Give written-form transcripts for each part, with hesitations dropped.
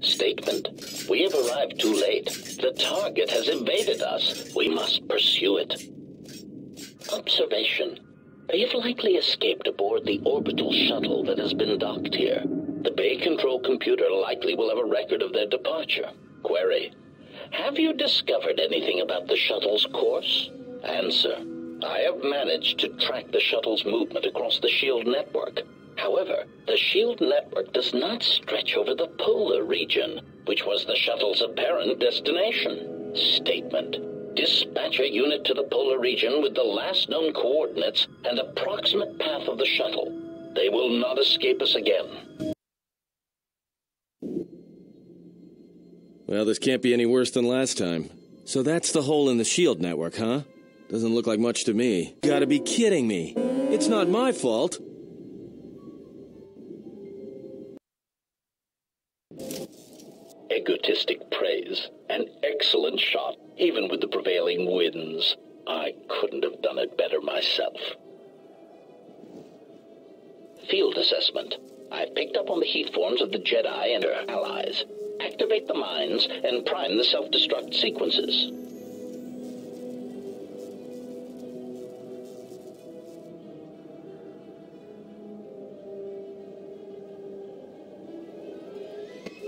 Statement. We have arrived too late. The target has evaded us. We must pursue it. Observation. They have likely escaped aboard the orbital shuttle that has been docked here. The bay control computer likely will have a record of their departure. Query. Have you discovered anything about the shuttle's course? Answer. I have managed to track the shuttle's movement across the SHIELD network. However, the SHIELD network does not stretch over the polar region, which was the shuttle's apparent destination. Statement. Dispatch a unit to the polar region with the last known coordinates and approximate path of the shuttle. They will not escape us again. Well, this can't be any worse than last time. So that's the hole in the SHIELD network, huh? Doesn't look like much to me. Gotta be kidding me. It's not my fault. Egotistic praise. An excellent shot, even with the prevailing winds. I couldn't have done it better myself. Field assessment. I picked up on the heat forms of the Jedi and their allies. Activate the mines and prime the self-destruct sequences.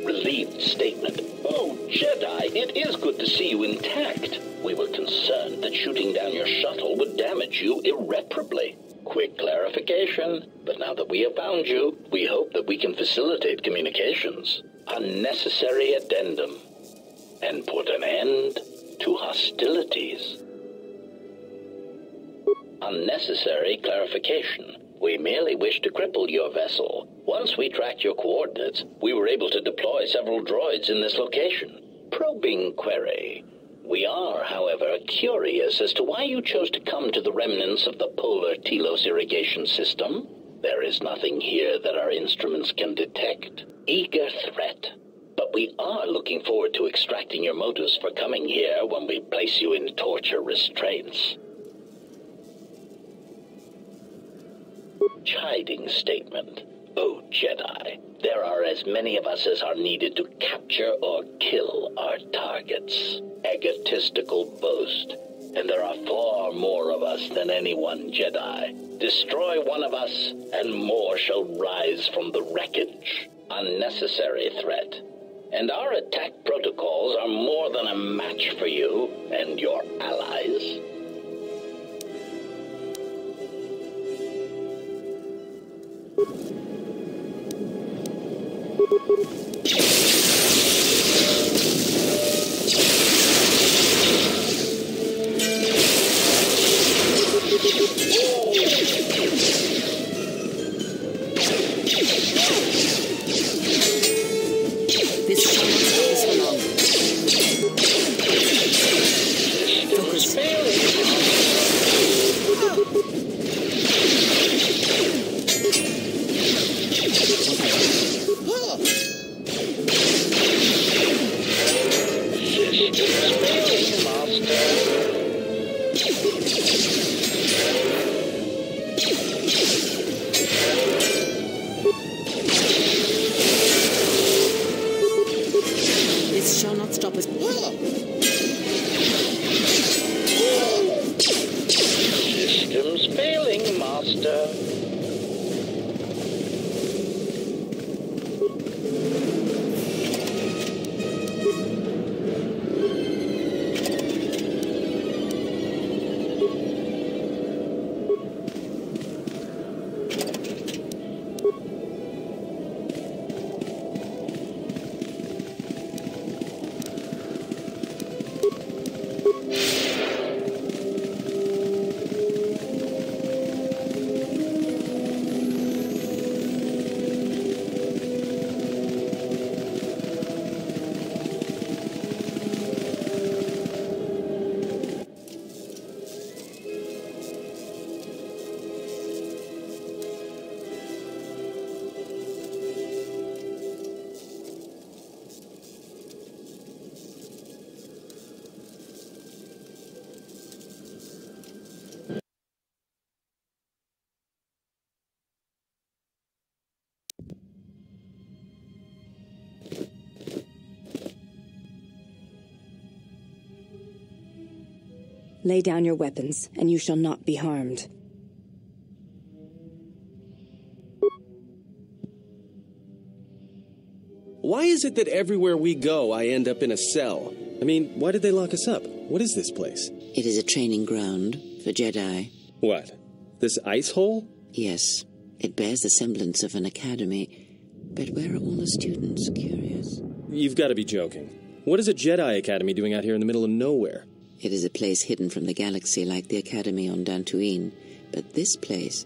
Relieved statement. Oh, Jedi, it is good to see you intact. We were concerned that shooting down your shuttle would damage you irreparably. Quick clarification, but now that we have found you, we hope that we can facilitate communications. Unnecessary addendum, and put an end to hostilities. Unnecessary clarification. We merely wish to cripple your vessel. Once we tracked your coordinates, we were able to deploy several droids in this location. Probing query. We are, however, curious as to why you chose to come to the remnants of the polar Telos irrigation system. There is nothing here that our instruments can detect. Eager threat. But we are looking forward to extracting your motives for coming here when we place you in torture restraints. Chiding statement. Oh, Jedi, there are as many of us as are needed to capture or kill our targets. Egotistical boast. And there are far more of us than any one Jedi. Destroy one of us, and more shall rise from the wreckage. Unnecessary threat. And our attack protocols are more than a match for you and your allies. Lay down your weapons, and you shall not be harmed. Why is it that everywhere we go, I end up in a cell? I mean, why did they lock us up? What is this place? It is a training ground for Jedi. What? This ice hole? Yes, it bears the semblance of an academy. But where are all the students? Curious. You've got to be joking. What is a Jedi Academy doing out here in the middle of nowhere? It is a place hidden from the galaxy like the Academy on Dantooine. But this place...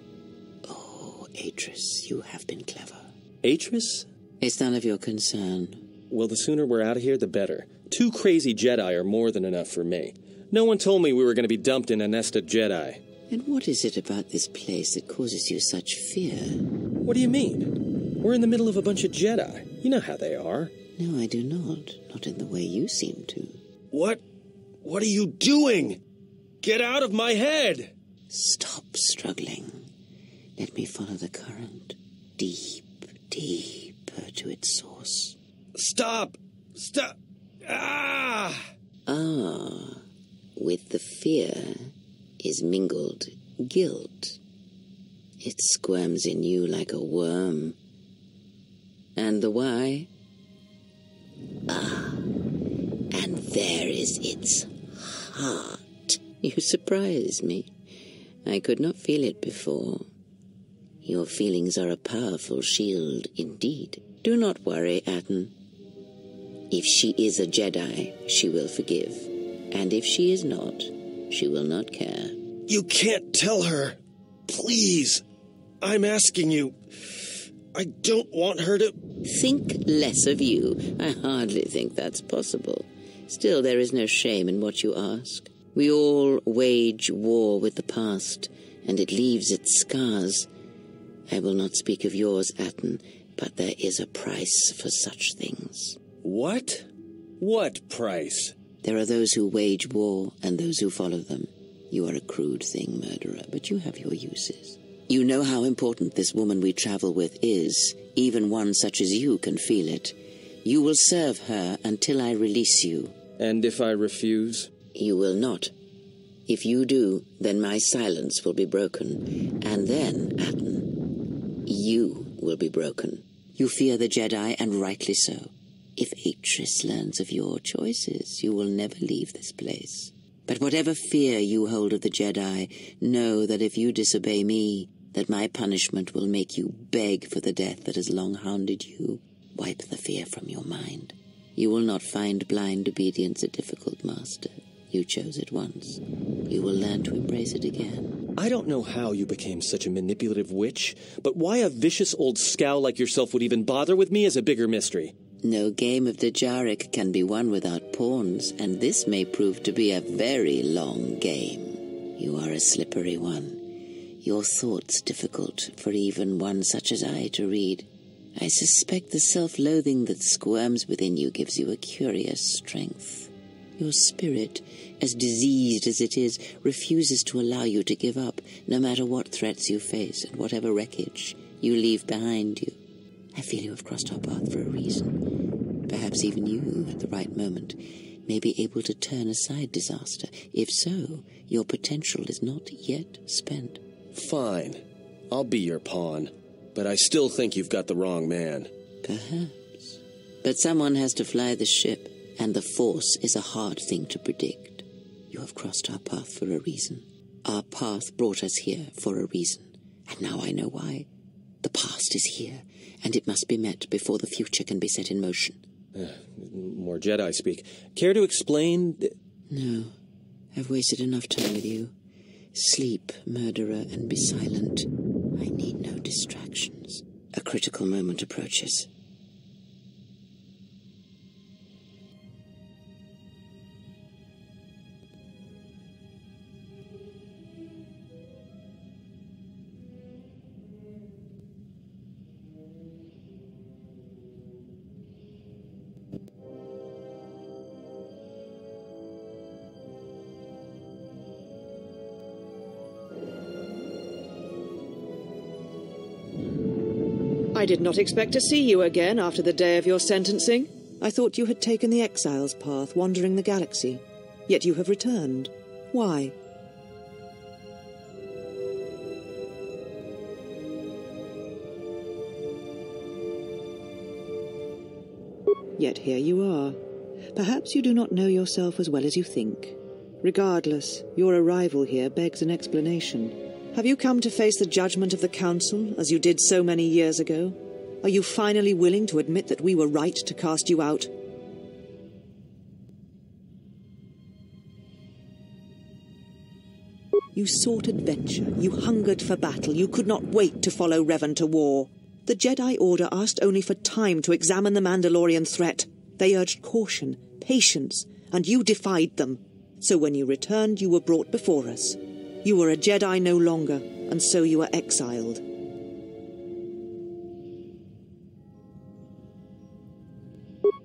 Oh, Atris, you have been clever. Atris? It's none of your concern. Well, the sooner we're out of here, the better. 2 crazy Jedi are more than enough for me. No one told me we were going to be dumped in a nest of Jedi. And what is it about this place that causes you such fear? What do you mean? We're in the middle of a bunch of Jedi. You know how they are. No, I do not. Not in the way you seem to. What? What are you doing? Get out of my head! Stop struggling. Let me follow the current. Deeper to its source. Stop! Stop! Ah! Ah, with the fear is mingled guilt. It squirms in you like a worm. And the why? Ah, and there is its heart. You surprise me. I could not feel it before. Your feelings are a powerful shield indeed. Do not worry, Atten. If she is a Jedi, she will forgive. And if she is not, she will not care. You can't tell her. Please. I'm asking you. I don't want her to... Think less of you. I hardly think that's possible. Still, there is no shame in what you ask. We all wage war with the past, and it leaves its scars. I will not speak of yours, Atten, but there is a price for such things. What? What price? There are those who wage war and those who follow them. You are a crude thing, murderer, but you have your uses. You know how important this woman we travel with is. Even one such as you can feel it. You will serve her until I release you. And if I refuse? You will not. If you do, then my silence will be broken. And then, Atten, you will be broken. You fear the Jedi, and rightly so. If Atris learns of your choices, you will never leave this place. But whatever fear you hold of the Jedi, know that if you disobey me, that my punishment will make you beg for the death that has long hounded you. Wipe the fear from your mind. You will not find blind obedience a difficult master. You chose it once. You will learn to embrace it again. I don't know how you became such a manipulative witch, but why a vicious old scowl like yourself would even bother with me is a bigger mystery. No game of Dajaric can be won without pawns, and this may prove to be a very long game. You are a slippery one. Your thoughts difficult for even one such as I to read. I suspect the self-loathing that squirms within you gives you a curious strength. Your spirit, as diseased as it is, refuses to allow you to give up, no matter what threats you face and whatever wreckage you leave behind you. I feel you have crossed our path for a reason. Perhaps even you, at the right moment, may be able to turn aside disaster. If so, your potential is not yet spent. Fine. I'll be your pawn. But I still think you've got the wrong man. Perhaps. But someone has to fly the ship, and the Force is a hard thing to predict. You have crossed our path for a reason. Our path brought us here for a reason. And now I know why. The past is here, and it must be met before the future can be set in motion. More Jedi speak. Care to explain? No. I've wasted enough time with you. Sleep, murderer, and be silent. I need no distractions. A critical moment approaches. I did not expect to see you again after the day of your sentencing. I thought you had taken the exile's path, wandering the galaxy. Yet you have returned. Why? Yet here you are. Perhaps you do not know yourself as well as you think. Regardless, your arrival here begs an explanation. Have you come to face the judgment of the Council, as you did so many years ago? Are you finally willing to admit that we were right to cast you out? You sought adventure, you hungered for battle, you could not wait to follow Revan to war. The Jedi Order asked only for time to examine the Mandalorian threat. They urged caution, patience, and you defied them. So when you returned, you were brought before us. You were a Jedi no longer, and so you were exiled.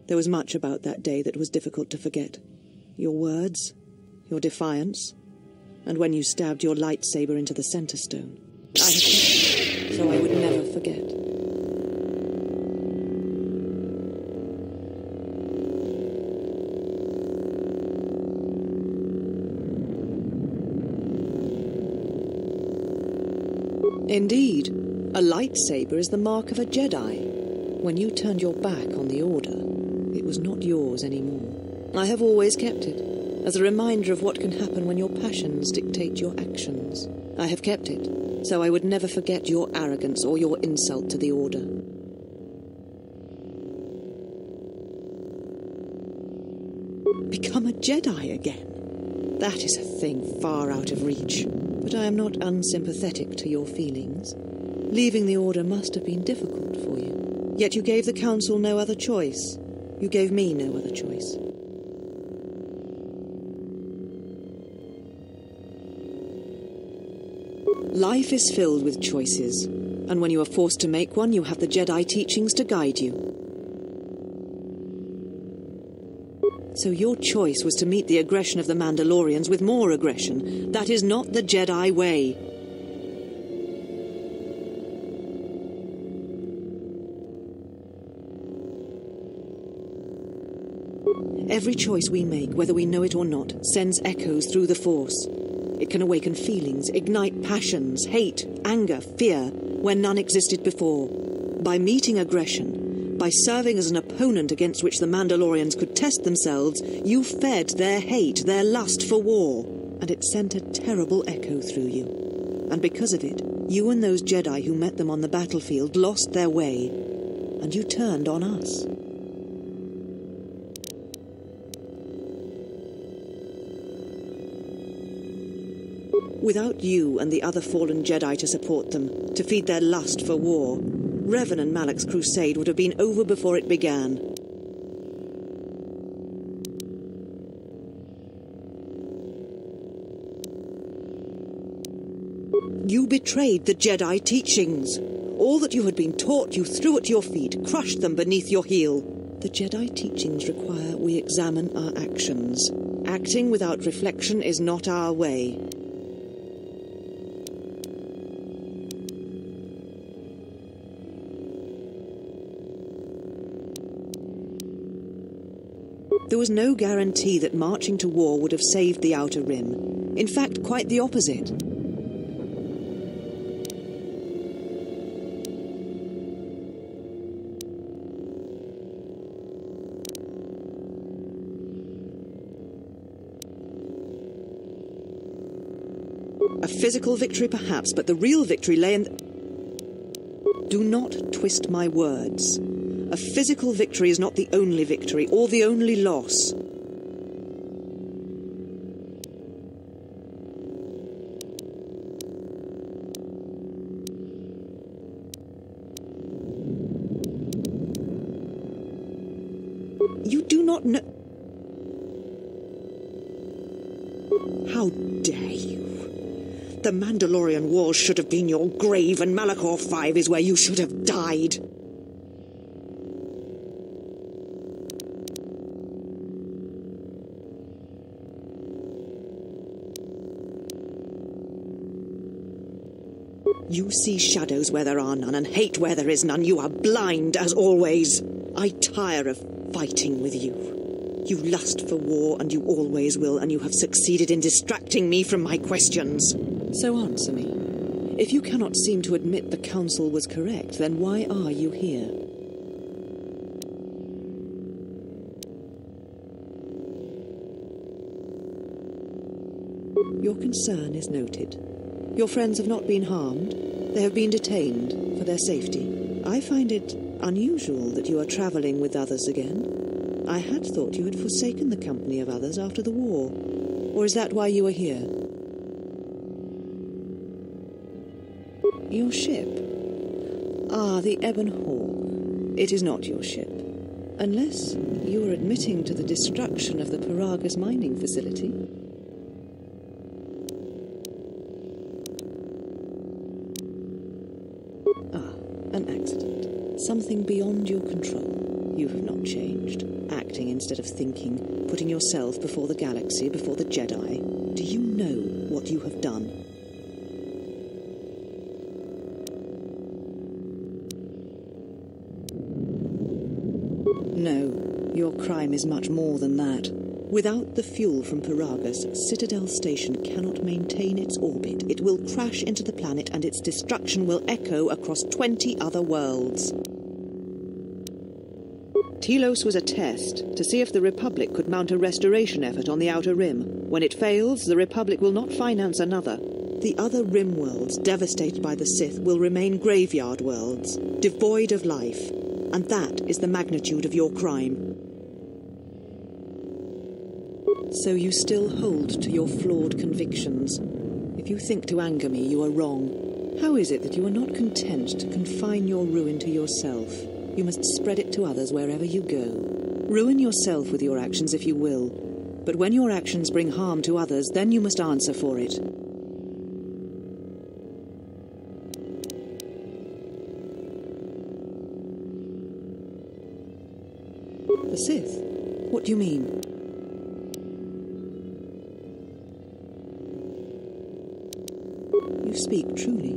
There was much about that day that was difficult to forget. Your words, your defiance, and when you stabbed your lightsaber into the center stone. I have kept it, so I would never forget. Indeed, a lightsaber is the mark of a Jedi. When you turned your back on the Order, it was not yours anymore. I have always kept it, as a reminder of what can happen when your passions dictate your actions. I have kept it, so I would never forget your arrogance or your insult to the Order. Become a Jedi again? That is a thing far out of reach. But I am not unsympathetic to your feelings. Leaving the Order must have been difficult for you. Yet you gave the Council no other choice. You gave me no other choice. Life is filled with choices, and when you are forced to make one, you have the Jedi teachings to guide you. So your choice was to meet the aggression of the Mandalorians with more aggression. That is not the Jedi way. Every choice we make, whether we know it or not, sends echoes through the Force. It can awaken feelings, ignite passions, hate, anger, fear, where none existed before. By meeting aggression, by serving as an opponent against which the Mandalorians could test themselves, you fed their hate, their lust for war, and it sent a terrible echo through you. And because of it, you and those Jedi who met them on the battlefield lost their way, and you turned on us. Without you and the other fallen Jedi to support them, to feed their lust for war, Revan and Malak's crusade would have been over before it began. You betrayed the Jedi teachings. All that you had been taught you threw at your feet, crushed them beneath your heel. The Jedi teachings require we examine our actions. Acting without reflection is not our way. There was no guarantee that marching to war would have saved the Outer Rim. In fact, quite the opposite. A physical victory, perhaps, but the real victory lay in... Do not twist my words. A physical victory is not the only victory, or the only loss. You do not know... How dare you? The Mandalorian Wars should have been your grave, and Malachor 5 is where you should have died. You see shadows where there are none, and hate where there is none. You are blind, as always. I tire of fighting with you. You lust for war, and you always will, and you have succeeded in distracting me from my questions. So answer me. If you cannot seem to admit the Council was correct, then why are you here? Your concern is noted. Your friends have not been harmed. They have been detained for their safety. I find it unusual that you are travelling with others again. I had thought you had forsaken the company of others after the war. Or is that why you are here? Your ship? Ah, the Ebon Hawk. It is not your ship. Unless you are admitting to the destruction of the Paragus mining facility. An accident. Something beyond your control. You have not changed. Acting instead of thinking. Putting yourself before the galaxy, before the Jedi. Do you know what you have done? No, your crime is much more than that. Without the fuel from Paragus, Citadel Station cannot maintain its orbit. It will crash into the planet and its destruction will echo across 20 other worlds. Telos was a test to see if the Republic could mount a restoration effort on the Outer Rim. When it fails, the Republic will not finance another. The other Rim worlds, devastated by the Sith, will remain graveyard worlds, devoid of life. And that is the magnitude of your crime. So you still hold to your flawed convictions. If you think to anger me, you are wrong. How is it that you are not content to confine your ruin to yourself? You must spread it to others wherever you go. Ruin yourself with your actions if you will. But when your actions bring harm to others, then you must answer for it. The Sith? What do you mean? You speak truly.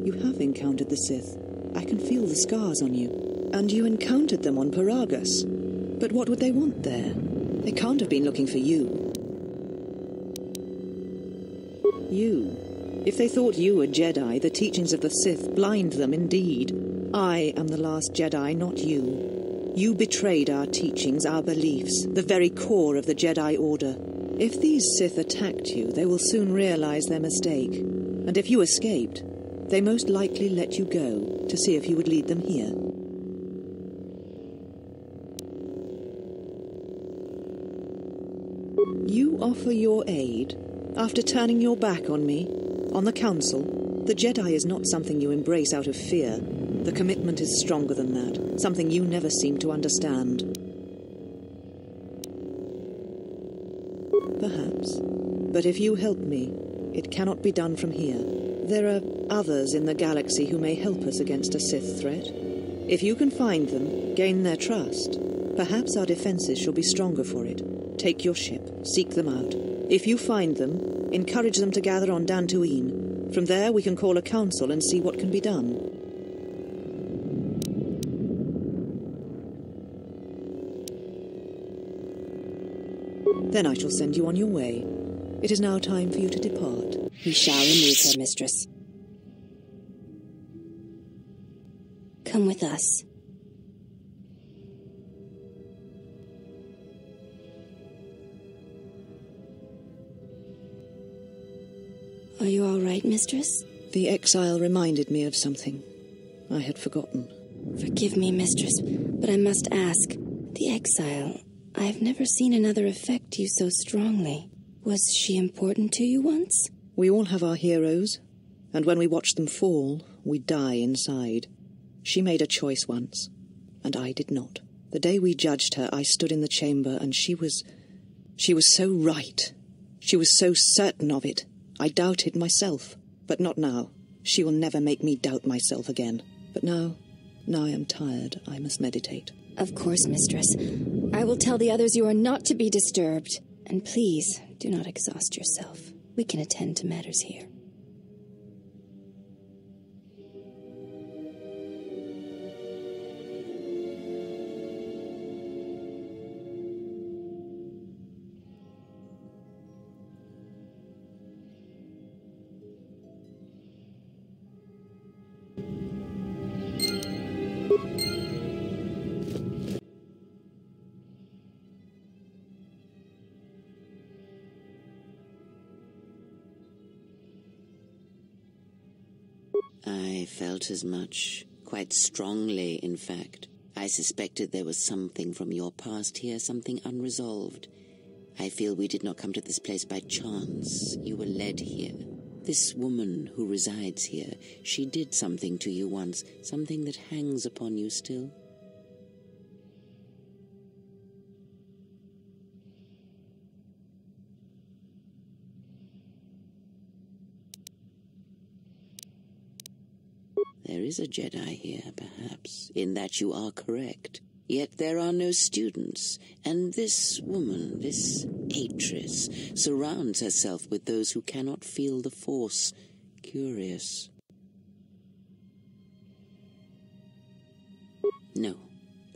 You have encountered the Sith. I can feel the scars on you. And you encountered them on Paragus. But what would they want there? They can't have been looking for you. You. If they thought you were Jedi, the teachings of the Sith blind them indeed. I am the last Jedi, not you. You betrayed our teachings, our beliefs, the very core of the Jedi Order. If these Sith attacked you, they will soon realize their mistake. And if you escaped, they most likely let you go to see if you would lead them here. You offer your aid after turning your back on me, on the Council. The Jedi is not something you embrace out of fear. The commitment is stronger than that, something you never seem to understand. Perhaps. But if you help me, it cannot be done from here. There are others in the galaxy who may help us against a Sith threat. If you can find them, gain their trust, perhaps our defenses shall be stronger for it. Take your ship, seek them out. If you find them, encourage them to gather on Dantooine. From there we can call a council and see what can be done. Then I shall send you on your way. It is now time for you to depart. We shall remove her, mistress. Come with us. Are you all right, mistress? The exile reminded me of something. I had forgotten. Forgive me, mistress, but I must ask. The exile, I have never seen another affect you so strongly. Was she important to you once? We all have our heroes, and when we watch them fall, we die inside. She made a choice once, and I did not. The day we judged her, I stood in the chamber, and she was so right. She was so certain of it. I doubted myself, but not now. She will never make me doubt myself again. But now I am tired. I must meditate. Of course, mistress. I will tell the others you are not to be disturbed. And please, do not exhaust yourself. We can attend to matters here. I felt as much. Quite strongly, in fact. I suspected there was something from your past here, something unresolved. I feel we did not come to this place by chance. You were led here. This woman who resides here, she did something to you once, something that hangs upon you still. There is a Jedi here, perhaps, in that you are correct. Yet there are no students, and this woman, this Atrus, surrounds herself with those who cannot feel the Force. Curious. No,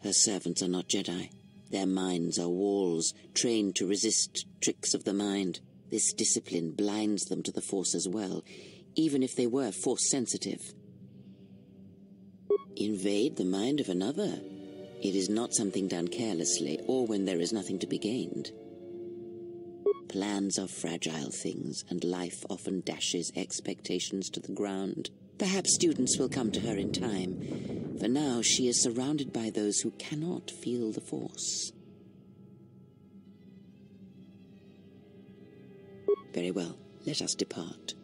her servants are not Jedi. Their minds are walls, trained to resist tricks of the mind. This discipline blinds them to the Force as well, even if they were Force-sensitive. Invade the mind of another. It is not something done carelessly, or when there is nothing to be gained. Plans are fragile things, and life often dashes expectations to the ground. Perhaps students will come to her in time. For now, she is surrounded by those who cannot feel the Force. Very well, let us depart.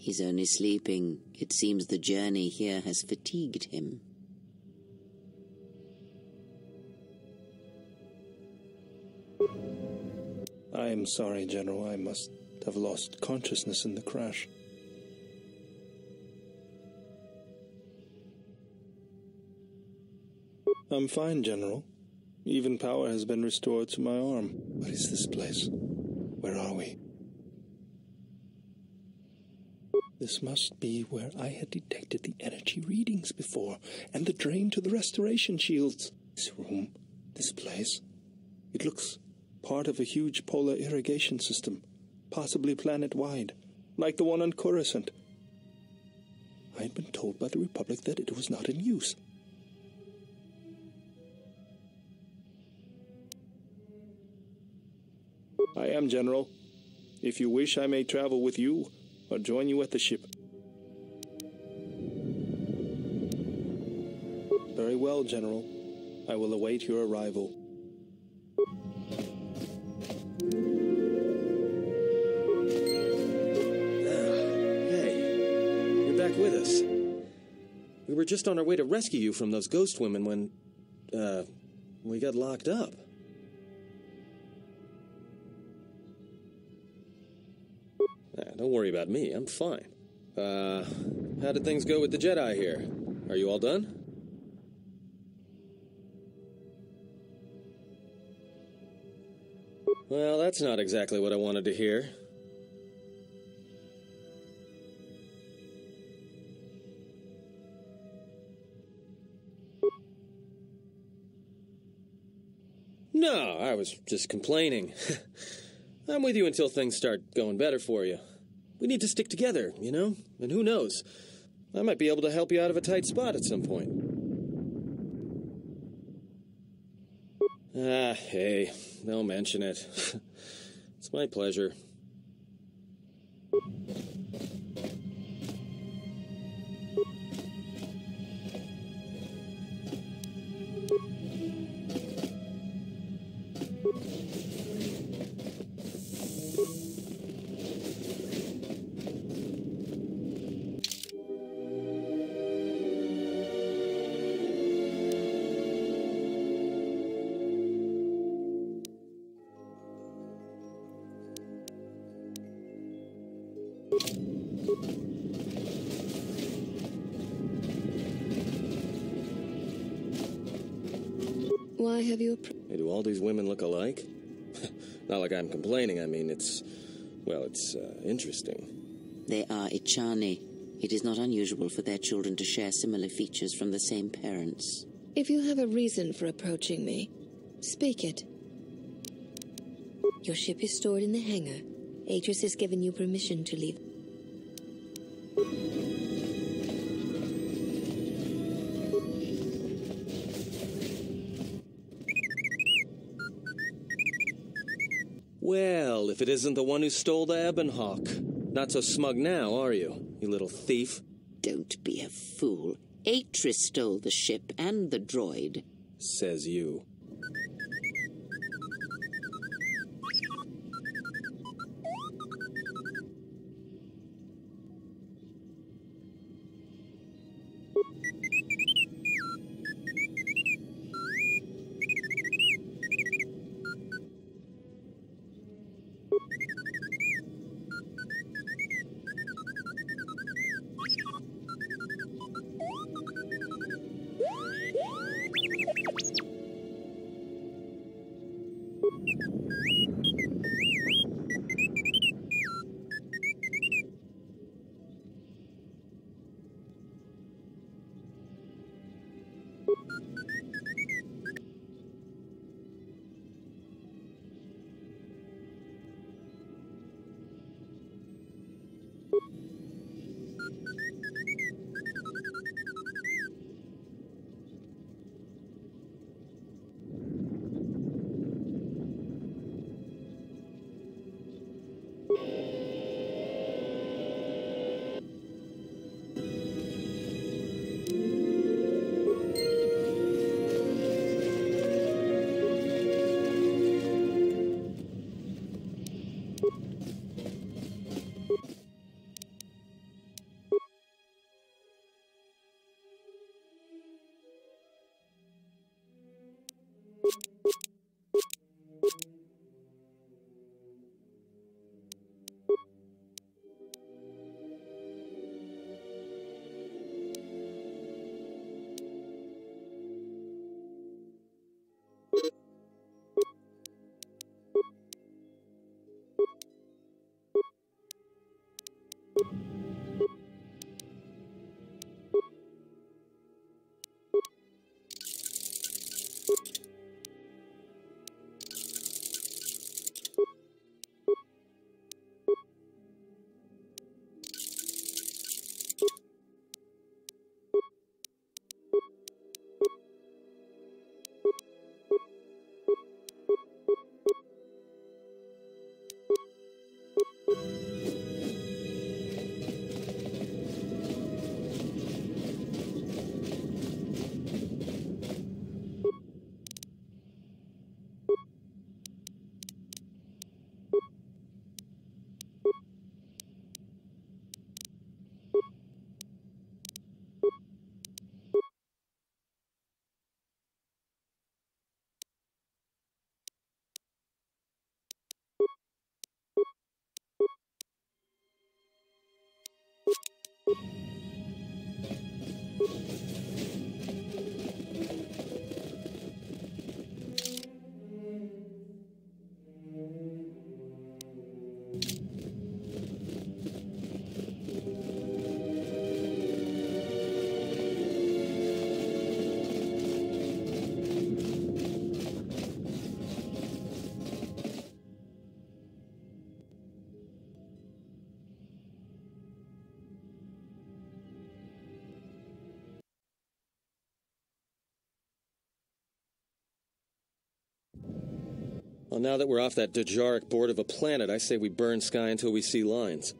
He's only sleeping. It seems the journey here has fatigued him. I am sorry, General. I must have lost consciousness in the crash. I'm fine, General. Even power has been restored to my arm. What is this place? Where are we? This must be where I had detected the energy readings before, and the drain to the restoration shields. This room, this place, it looks part of a huge polar irrigation system, possibly planet-wide, like the one on Coruscant. I had been told by the Republic that it was not in use. I am, General. If you wish, I may travel with you, or join you at the ship. Very well, General. I will await your arrival. Hey, you're back with us. We were just on our way to rescue you from those ghost women when, we got locked up. Don't worry about me, I'm fine. How did things go with the Jedi here? Are you all done? Well, that's not exactly what I wanted to hear. No, I was just complaining. I'm with you until things start going better for you. We need to stick together, you know? And who knows? I might be able to help you out of a tight spot at some point. Hey, don't mention it. It's my pleasure. Why have you... Hey, do all these women look alike? Not like I'm complaining, I mean, it's interesting. They are Ichani. It is not unusual for their children to share similar features from the same parents. If you have a reason for approaching me, speak it. Your ship is stored in the hangar. Atrus has given you permission to leave. Well, if it isn't the one who stole the Ebonhawk. Not so smug now, are you little thief? Don't be a fool. Atris stole the ship and the droid. Says you. Well, now that we're off that Dejaric board of a planet, I say we burn sky until we see lines.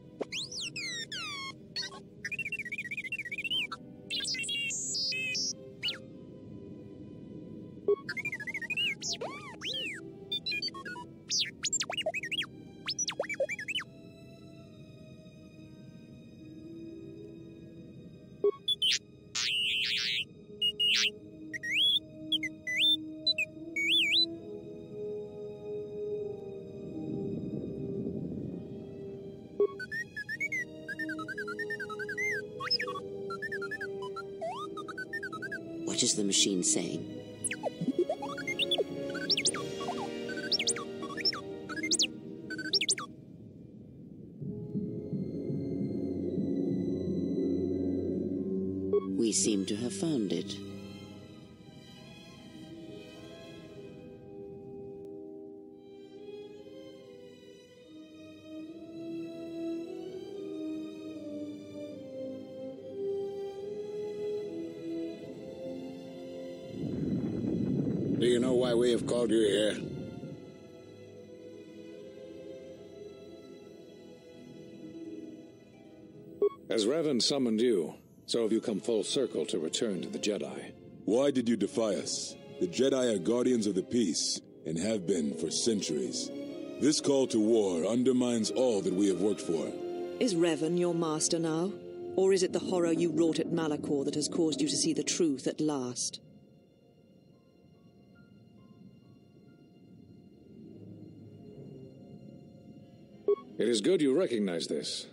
What is the machine saying? We seem to have found it. Do you know why we have called you here? As Revan summoned you, so have you come full circle to return to the Jedi. Why did you defy us? The Jedi are guardians of the peace, and have been for centuries. This call to war undermines all that we have worked for. Is Revan your master now? Or is it the horror you wrought at Malachor that has caused you to see the truth at last? It is good you recognize this.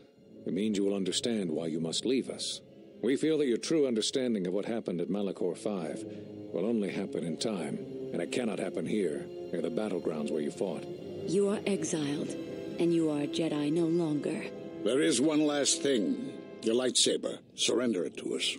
It means you will understand why you must leave us. We feel that your true understanding of what happened at Malachor 5 will only happen in time, and it cannot happen here, near the battlegrounds where you fought. You are exiled, and you are a Jedi no longer. There is one last thing. Your lightsaber. Surrender it to us.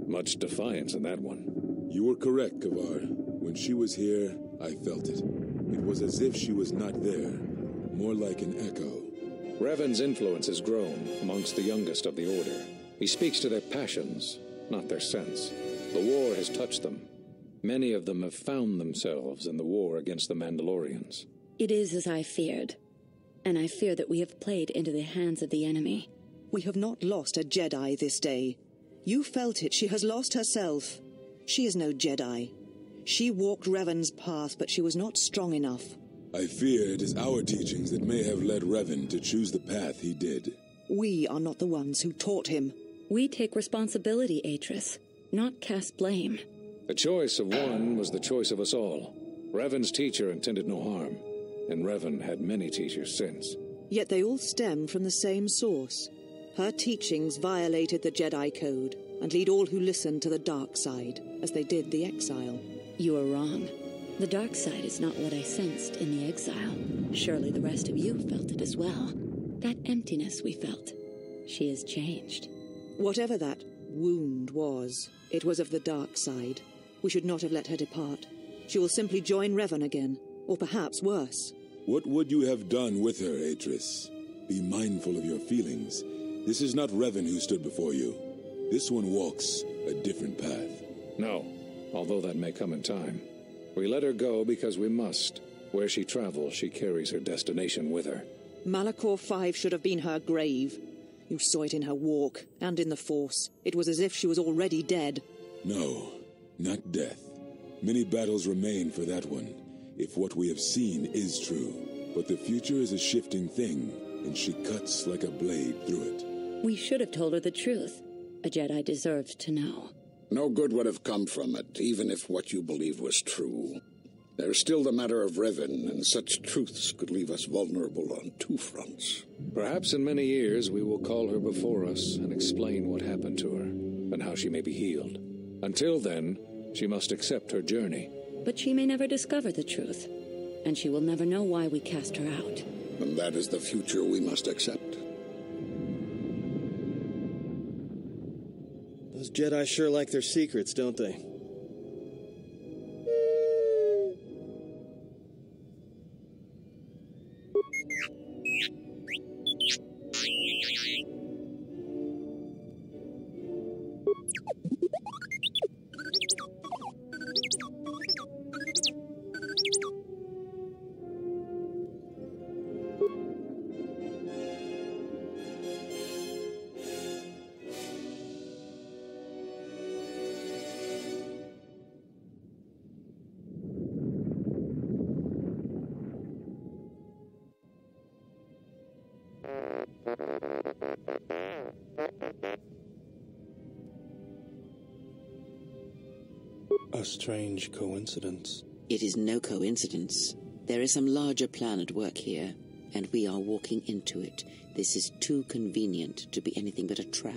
Much defiance in that one. You were correct, Kavar. When she was here, I felt it. It was as if she was not there. More like an echo. Revan's influence has grown amongst the youngest of the Order. He speaks to their passions, not their sense. The war has touched them. Many of them have found themselves in the war against the Mandalorians. It is as I feared, and I fear that we have played into the hands of the enemy. We have not lost a Jedi this day. You felt it. She has lost herself. She is no Jedi. She walked Revan's path, but she was not strong enough. I fear it is our teachings that may have led Revan to choose the path he did. We are not the ones who taught him. We take responsibility, Atris, not cast blame. The choice of one was the choice of us all. Revan's teacher intended no harm, and Revan had many teachers since. Yet they all stem from the same source. Her teachings violated the Jedi Code and lead all who listen to the dark side, as they did the exile. You are wrong. The dark side is not what I sensed in the exile. Surely the rest of you felt it as well. That emptiness we felt. She has changed. Whatever that wound was, it was of the dark side. We should not have let her depart. She will simply join Revan again, or perhaps worse. What would you have done with her, Atris? Be mindful of your feelings. This is not Revan who stood before you. This one walks a different path. No, although that may come in time. We let her go because we must. Where she travels, she carries her destination with her. Malachor 5 should have been her grave. You saw it in her walk, and in the Force. It was as if she was already dead. No, not death. Many battles remain for that one, if what we have seen is true. But the future is a shifting thing, and she cuts like a blade through it. We should have told her the truth. A Jedi deserved to know. No good would have come from it, even if what you believed was true. There's still the matter of Revan, and such truths could leave us vulnerable on two fronts. Perhaps in many years we will call her before us and explain what happened to her, and how she may be healed. Until then, she must accept her journey. But she may never discover the truth, and she will never know why we cast her out. And that is the future we must accept. Those Jedi sure like their secrets, don't they? A strange coincidence. It is no coincidence. There is some larger plan at work here, and we are walking into it. This is too convenient to be anything but a trap.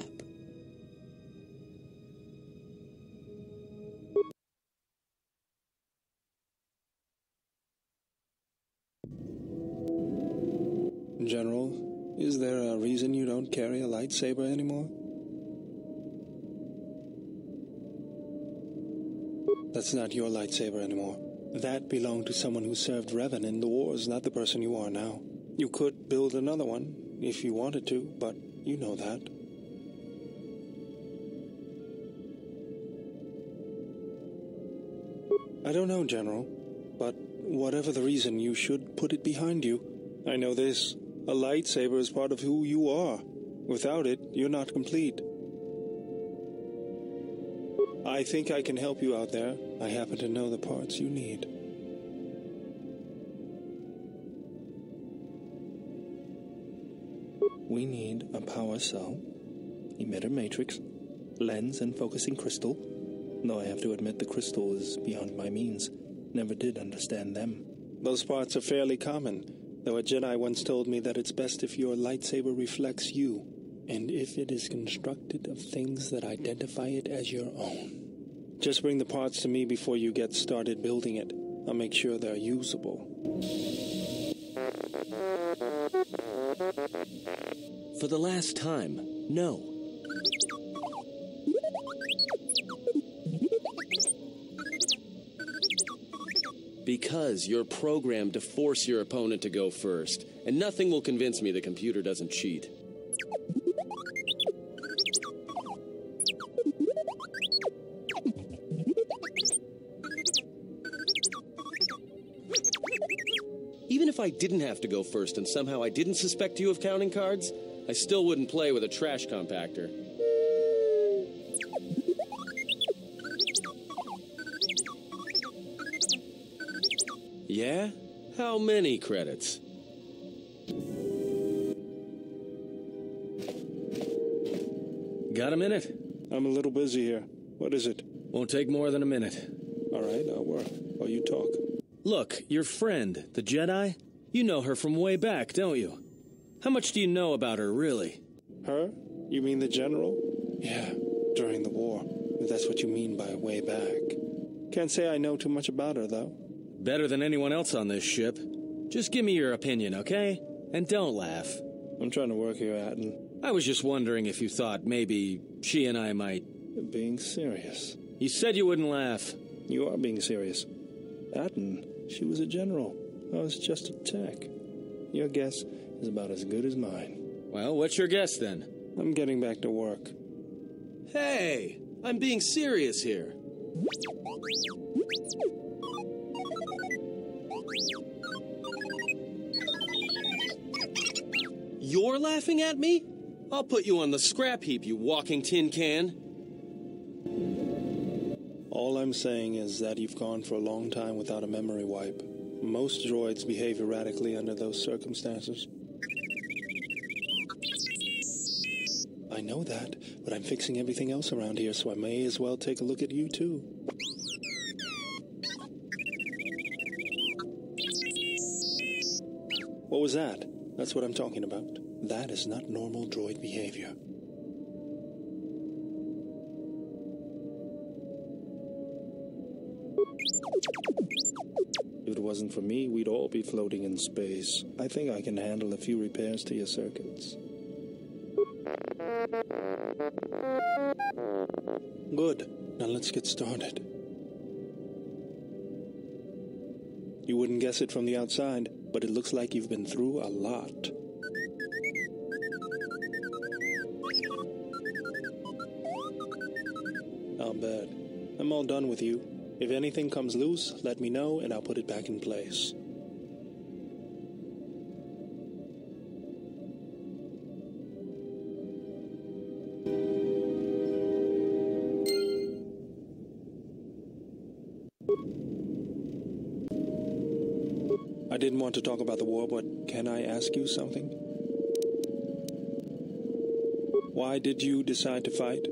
General, is there a reason you don't carry a lightsaber anymore? That's not your lightsaber anymore. That belonged to someone who served Revan in the wars, not the person you are now. You could build another one, if you wanted to, but you know that. I don't know, General, but whatever the reason, you should put it behind you. I know this. A lightsaber is part of who you are. Without it, you're not complete. I think I can help you out there. I happen to know the parts you need. We need a power cell, emitter matrix, lens and focusing crystal. Though I have to admit the crystal is beyond my means. Never did understand them. Those parts are fairly common, though a Jedi once told me that it's best if your lightsaber reflects you, and if it is constructed of things that identify it as your own. Just bring the parts to me before you get started building it. I'll make sure they're usable. For the last time, no. Because you're programmed to force your opponent to go first, and nothing will convince me the computer doesn't cheat. Even if I didn't have to go first and somehow I didn't suspect you of counting cards, I still wouldn't play with a trash compactor. Yeah? How many credits? Got a minute? I'm a little busy here. What is it? Won't take more than a minute. All right, I'll work while you talk. Look, your friend, the Jedi, you know her from way back, don't you? How much do you know about her, really? Her? You mean the General? Yeah, during the war. If that's what you mean by way back. Can't say I know too much about her, though. Better than anyone else on this ship. Just give me your opinion, okay? And don't laugh. I'm trying to work here, Atten. I was just wondering if you thought maybe she and I might... You're being serious. You said you wouldn't laugh. You are being serious. Atten, she was a general. I was just a tech. Your guess is about as good as mine. Well, what's your guess, then? I'm getting back to work. Hey, I'm being serious here. You're laughing at me? I'll put you on the scrap heap, you walking tin can. All I'm saying is that you've gone for a long time without a memory wipe. Most droids behave erratically under those circumstances. I know that, but I'm fixing everything else around here, so I may as well take a look at you, too. What was that? That's what I'm talking about. That is not normal droid behavior. If it wasn't for me, we'd all be floating in space. I think I can handle a few repairs to your circuits. Good. Now let's get started. You wouldn't guess it from the outside, but it looks like you've been through a lot. I'll bet. I'm all done with you. If anything comes loose, let me know and I'll put it back in place. I didn't want to talk about the war, but can I ask you something? Why did you decide to fight?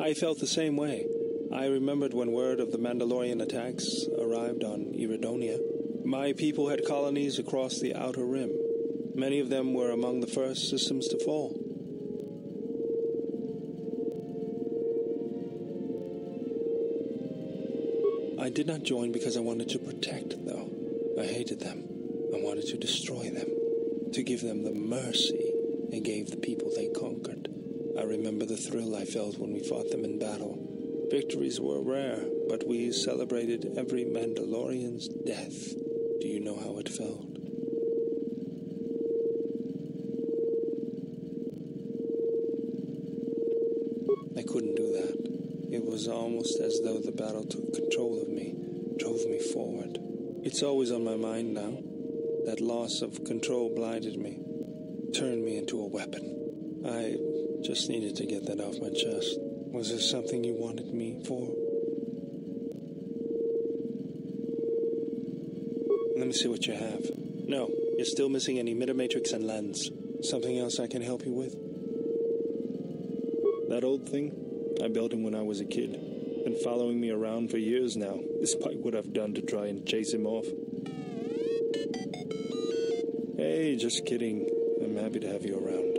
I felt the same way. I remembered when word of the Mandalorian attacks arrived on Iridonia. My people had colonies across the Outer Rim. Many of them were among the first systems to fall. I did not join because I wanted to protect, though. I hated them. I wanted to destroy them, to give them the mercy they gave the people they conquered. I remember the thrill I felt when we fought them in battle. Victories were rare, but we celebrated every Mandalorian's death. Do you know how it felt? I couldn't do that. It was almost as though the battle took control of me, drove me forward. It's always on my mind now. That loss of control blinded me, turned me into a weapon. I just needed to get that off my chest. Was there something you wanted me for? Let me see what you have. No, you're still missing any emitter matrix and lens. Something else I can help you with? That old thing? I built him when I was a kid. Been following me around for years now, despite what I've done to try and chase him off. Hey, just kidding. I'm happy to have you around.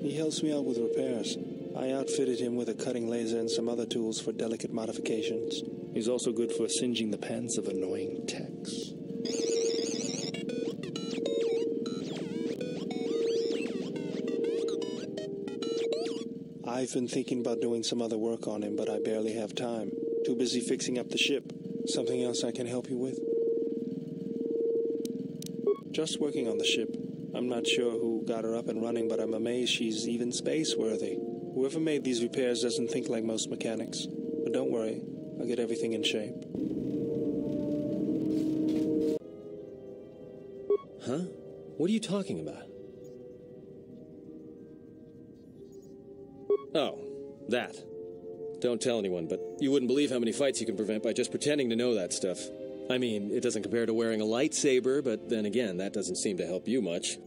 He helps me out with repairs. I outfitted him with a cutting laser and some other tools for delicate modifications. He's also good for singeing the pants of annoying techs. I've been thinking about doing some other work on him, but I barely have time. Too busy fixing up the ship. Something else I can help you with? Just working on the ship. I'm not sure who got her up and running, but I'm amazed she's even space-worthy. Whoever made these repairs doesn't think like most mechanics. But don't worry, I'll get everything in shape. Huh? What are you talking about? Oh, that. Don't tell anyone, but you wouldn't believe how many fights you can prevent by just pretending to know that stuff. I mean, it doesn't compare to wearing a lightsaber, but then again, that doesn't seem to help you much.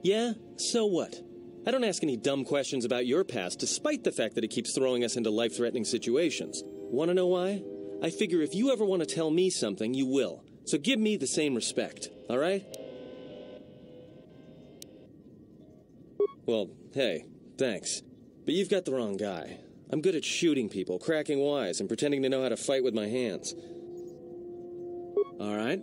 Yeah, so what? I don't ask any dumb questions about your past, despite the fact that it keeps throwing us into life-threatening situations. Want to know why? I figure if you ever want to tell me something, you will. So give me the same respect, all right? Well, hey, thanks. But you've got the wrong guy. I'm good at shooting people, cracking wise, and pretending to know how to fight with my hands. All right?